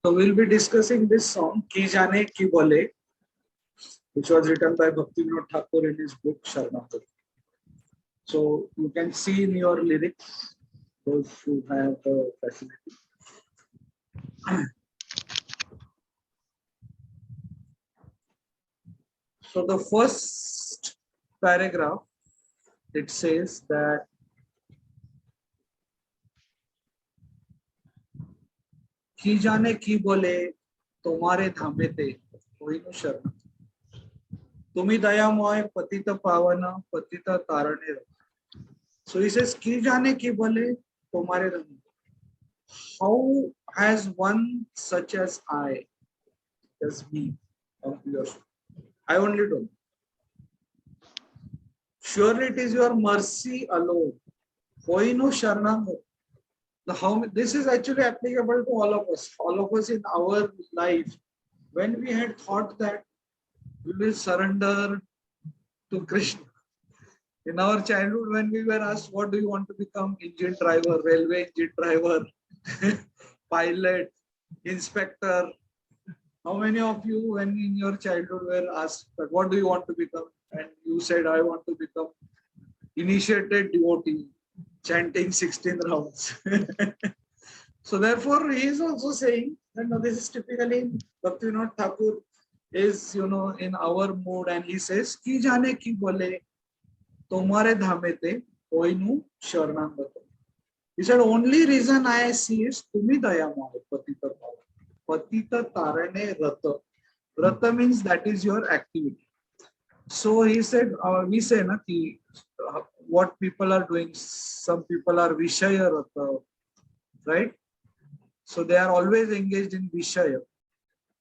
So we'll be discussing this song, Ki Jaane Ki Bole, which was written by Bhaktivinoda Thakur in his book Sharanagati. So you can see in your lyrics, those who have the facility. So the first paragraph, it says that की जाने की बोले तुम्हारे धामे ते कोई नु शरण तुम्ही दयामय पतित पावन पतित तारणे रहो. So he says की जाने की बोले तुम्हारे धामे. How has one such as I, as me, of yours? I only do. Surely it is your mercy alone. Koi no sharanam. How this is actually applicable to all of us. All of us in our life, when we had thought that we will surrender to Krishna. In our childhood, when we were asked, what do you want to become? Engine driver, railway engine driver, pilot, inspector. How many of you, when in your childhood, were asked, what do you want to become? And you said, I want to become initiated devotee, chanting 16 rounds. So therefore, he is also saying that no, this is typically Bhaktivinoda Thakur is, in our mood, and he says, Ki jaane ki bole, tomare dhame te, koi nu sharanam gato. He said, only reason I see is tumi dayamaya patita bhava. Patita tarane rata. Rata means that is your activity. So he said, we say na ki, what people are doing, some people are Vishaya rata, right? So they are always engaged in Vishaya.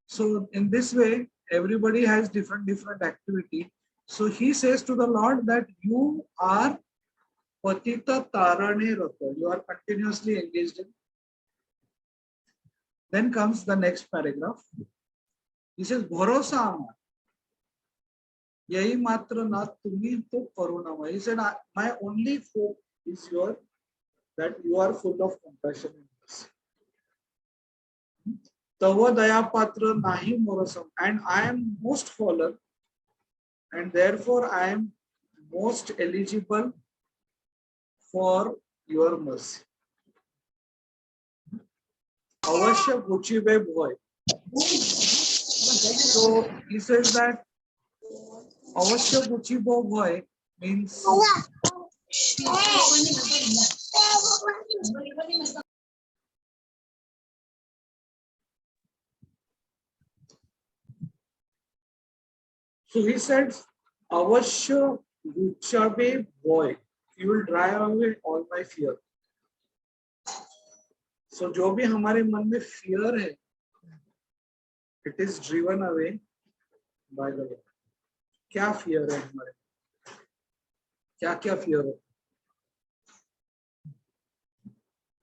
So in this way, everybody has different activity. So he says to the Lord that you are Patita Tarane Rata. You are continuously engaged in. Then comes the next paragraph. He says, Bharosa Amar. Yahi matra na tumi to karunama. He said, my only hope is that you are full of compassion and mercy. Tava daya patra nahi morasam. And I am most fallen, and therefore I am most eligible for your mercy. Avashya Guchibe boy. So he says that Avashya Guchibo boy means so he said Avashya Guchabe boy. You will drive away all my fear. So जो भी हमारे मन में fear है, it is driven away by the Lord. क्या fear है हमारे? क्या fear है?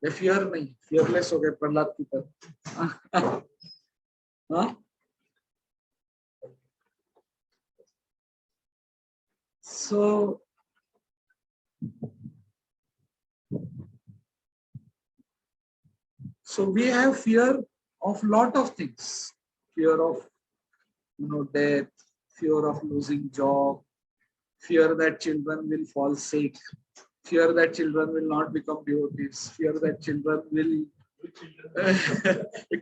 ये fear नहीं, fearless हो गए प्रहलाद की तरह. हाँ? So we have fear of lot of things. Fear of death, fear of losing job, fear that children will fall sick, fear that children will not become devotees, fear that children will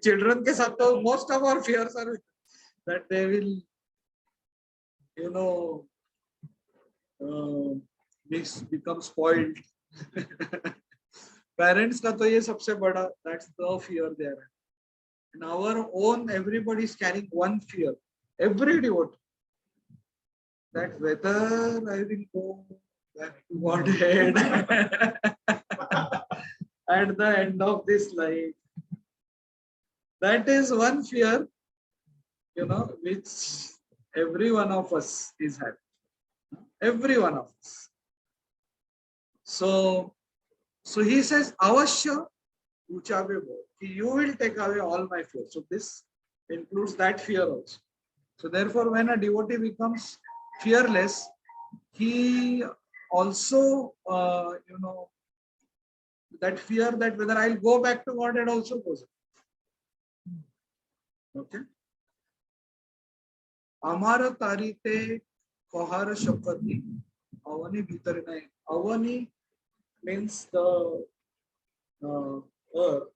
children के साथ तो most of our fears are that they will become spoiled. Parents का तो ये सबसे बड़ा, that's the fear there. In our own, everybody is carrying one fear. Every devotee, that whether I will go back to Godhead at the end of this life. That is one fear, which every one of us is having. Every one of us. So he says, Avashya Uchabe Bo. You will take away all my fear. So this includes that fear also. So therefore, when a devotee becomes fearless, he also, that fear that whether I'll go back to God, it also goes. Okay. Amara tarite kohar shakati avani bhitar nahi. Avani means the earth,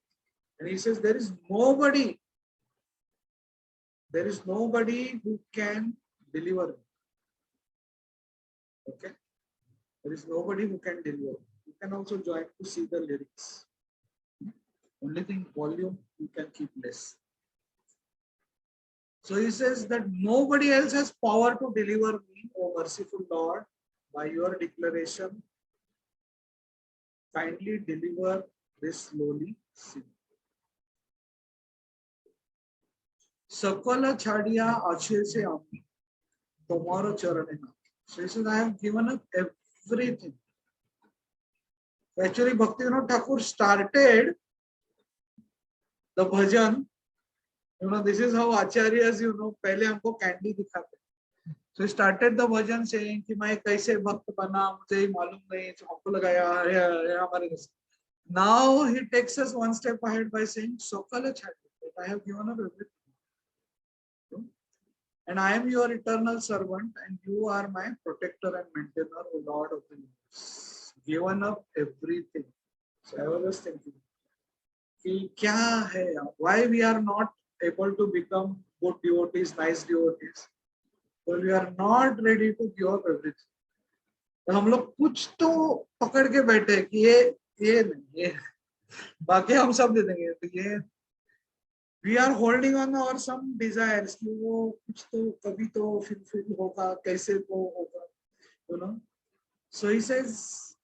and he says there is nobody who can deliver me. Okay, there is nobody who can deliver. You can also join to see the lyrics. Only thing, volume you can keep less. So he says that nobody else has power to deliver me, O merciful Lord, by your declaration. Kindly deliver this lowly sinner. Sakala chadiya ache se ami tomorrow charanena. So he says, I have given up everything. Actually, Bhaktivinoda Thakur started the bhajan. This is how acharyas, पहले हमको candy दिखाते. So he started the bhajan saying कि मैं कैसे भक्त बना मुझे ही मालूम नहीं हमको लगाया है हमारे जैसे. Now he takes us one step ahead by saying Sakala chadiya, I have given up everything. And I am your eternal servant, and you are my protector and maintainer, O Lord of the universe. Given up everything. So I was just thinking, why we are not able to become good devotees, nice devotees? But we are not ready to give up everything. तो हम लोग कुछ तो पकड़ के बैठे कि ये नहीं ये बाकी हम सब दे देंगे तो ये we are holding on our some desires कि वो कुछ तो कभी तो fulfill होगा कैसे तो होगा so he says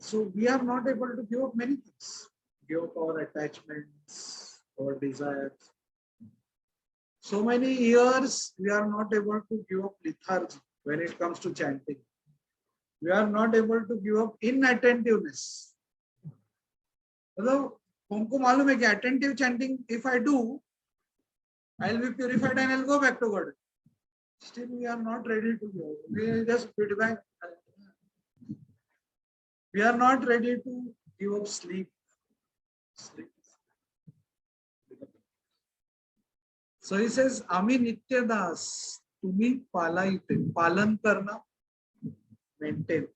so we are not able to give up many things, give up our attachments, our desires. So many years we are not able to give up lethargy when it comes to chanting. We are not able to give up inattentiveness. मतलब हमको मालूम है कि attentive chanting if I do, I'll be purified and I'll go back to God. Still, we are not ready to go. We just put back. We are not ready to give up sleep. So he says, Ami Nitya Das, tumi palaite, palan karna, maintain.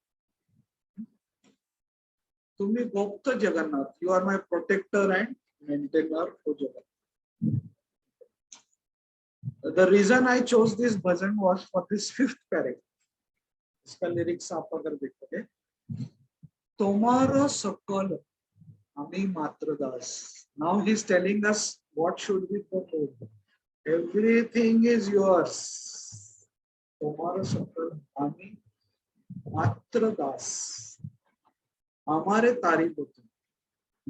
Tumi Gopta Jagannath, you are my protector and maintainer, O Jagannath. The reason I chose this bhajan was for this fifth paragraph. इसका lyrics आप अगर देखोगे, tomorrow sakal ami matra das. Now he's telling us what should be proposed. Everything is yours. Tomorrow sakal ami matra das. Hamare तारीफ होते.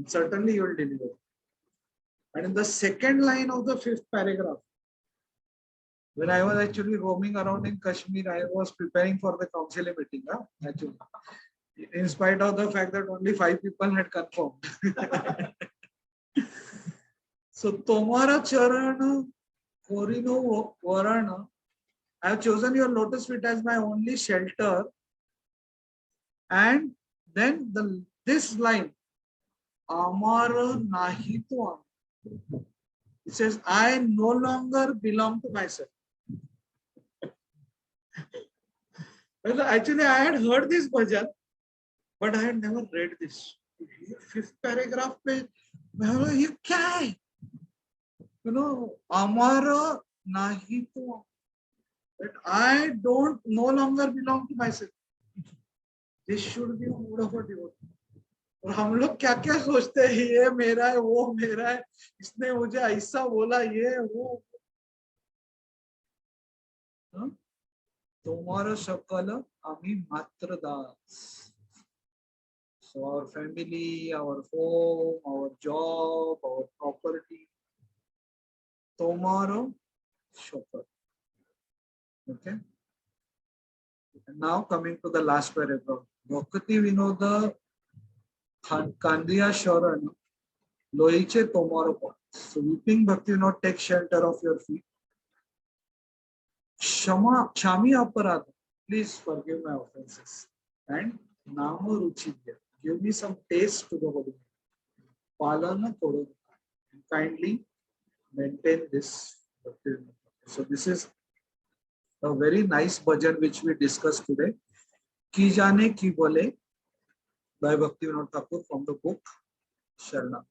Certainly you will deliver. And in the second line of the fifth paragraph, when I was actually roaming around in Kashmir, I was preparing for the council meeting. Actually, in spite of the fact that only 5 people had confirmed. So, Tomara Charana Korino Varana, I have chosen your lotus feet as my only shelter. And then this line, Amara Nahitwa. It says, I no longer belong to myself. Well, actually, I had heard this bhajan, but I had never read this. Fifth paragraph, ये क्या है? Amara nahi to, that I don't no longer belong to myself. This should be a mood of a devotee. और हम लोग क्या क्या सोचते हैं ये मेरा है वो मेरा है इसने मुझे ऐसा बोला ये वो tomorrow sakala ami matra das. So our family, our home, our job, our property, tomorrow sakala. Okay. And now coming to the last paragraph. Bhakti Vinoda Kandiya Sharan Loiche tomorrow. So weeping Bhakti Vinod take shelter of your feet. Shami aparadha, please forgive my offenses. And Nama Ruchidya, give me some taste to the Holy Name. Palana Kodo, kindly maintain this So this is a very nice bhajan which we discussed today. Ki Jaane Ki Bale by Bhaktivinoda Thakur from the book Sharna.